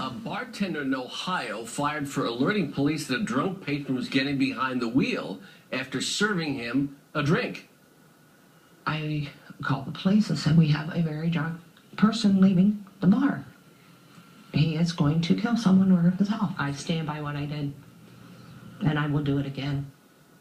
A bartender in Ohio fired for alerting police that a drunk patron was getting behind the wheel after serving him a drink. I called the police and said, we have a very drunk person leaving the bar. He is going to kill someone or himself. I stand by what I did, and I will do it again.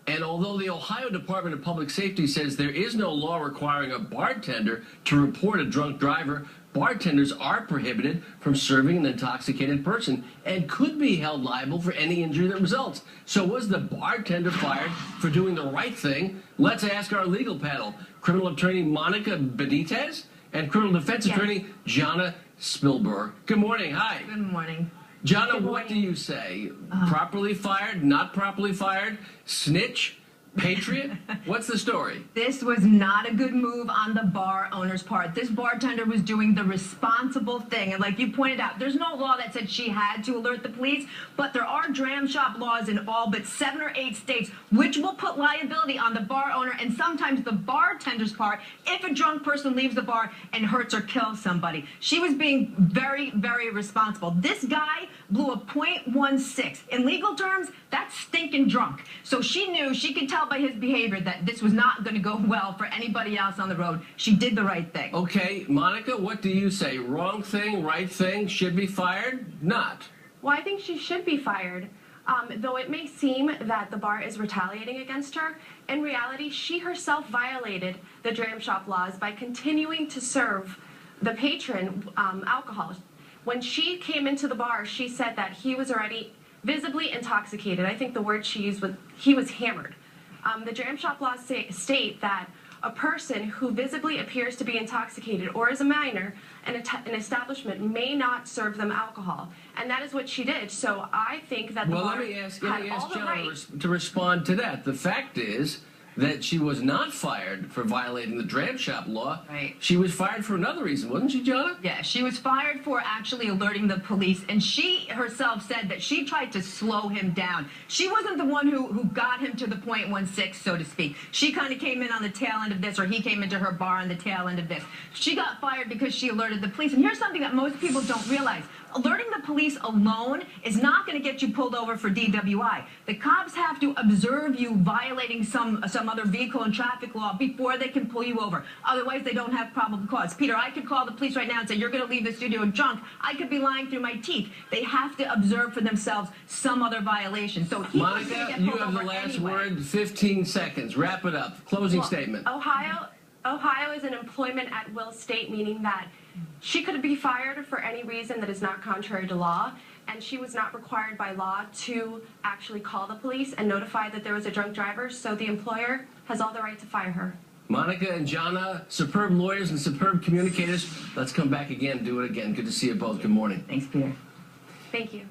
And although the Ohio Department of Public Safety says there is no law requiring a bartender to report a drunk driver, bartenders are prohibited from serving an intoxicated person and could be held liable for any injury that results. So was the bartender fired for doing the right thing? Let's ask our legal panel, criminal attorney Monica Benitez and criminal defense attorney Jana Spilberg. Good morning. Hi. Good morning. Jana, what do you say? Properly fired, not properly fired, snitch, patriot? What's the story? This was not a good move on the bar owner's part. This bartender was doing the responsible thing. And like you pointed out, there's no law that said she had to alert the police, but there are dram shop laws in all but 7 or 8 states which will put liability on the bar owner and sometimes the bartender's part if a drunk person leaves the bar and hurts or kills somebody. She was being very, very responsible. This guy blew a .16. In legal terms, that's stinking drunk. So she knew, she could tell by his behavior that this was not going to go well for anybody else on the road. She did the right thing. Okay, Monica, what do you say? Wrong thing, right thing, should be fired? Not. Well, I think she should be fired. Though it may seem that the bar is retaliating against her, in reality, she herself violated the dram shop laws by continuing to serve the patron alcohol. When she came into the bar, she said that he was already visibly intoxicated. I think the word she used was he was hammered. The dram shop laws state that a person who visibly appears to be intoxicated or is a minor in an establishment may not serve them alcohol. And that is what she did. So I think that the bar let me ask all the John right. to respond to that. The fact is that she was not fired for violating the dram shop law. Right. She was fired for another reason, wasn't she, Jana? Yeah, she was fired for actually alerting the police, and she herself said that she tried to slow him down. She wasn't the one who got him to the .16, so to speak. She kind of came in on the tail end of this, or he came into her bar on the tail end of this. She got fired because she alerted the police, and here's something that most people don't realize. Alerting the police alone is not going to get you pulled over for DWI. The cops have to observe you violating some other vehicle and traffic law before they can pull you over. Otherwise, they don't have probable cause. Peter, I could call the police right now and say, you're going to leave the studio drunk. I could be lying through my teeth. They have to observe for themselves some other violation. So he was going to get you pulled have the over last anyway. word, 15 seconds. Wrap it up. Closing statement. Ohio is an employment at will state, meaning that she could be fired for any reason that is not contrary to law, and she was not required by law to actually call the police and notify that there was a drunk driver, so the employer has all the right to fire her. Monica and Jana, superb lawyers and superb communicators. Let's come back again and do it again. Good to see you both. Good morning. Thanks, Peter. Thank you.